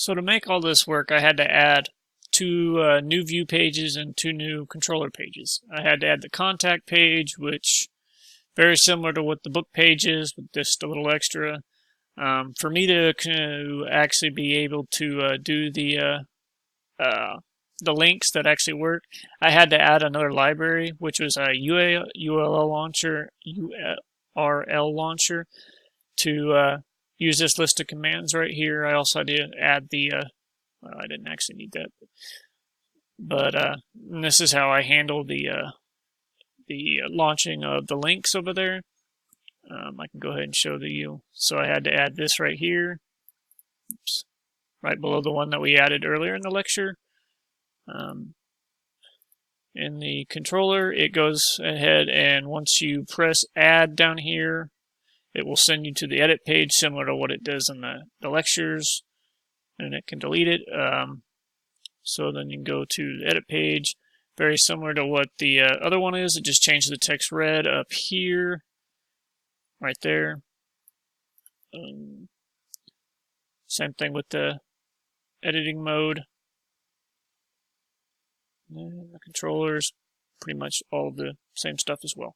So to make all this work, I had to add two new view pages and two new controller pages. I had to add the contact page, which very similar to what the book page is, with just a little extra. For me to actually be able to do the links that actually work, I had to add another library, which was a URL launcher to use this list of commands right here. I also had to add the well, I didn't actually need that, but this is how I handle the launching of the links over there. I can go ahead and show you. So I had to add this right here. Oops. Right below the one that we added earlier in the lecture. In the controller, it goes ahead and once you press add down here, it will send you to the edit page, similar to what it does in the lectures, and it can delete it. So then you can go to the edit page, very similar to what the other one is. It just changes the text red up here, right there. Same thing with the editing mode. And the controllers, pretty much all the same stuff as well.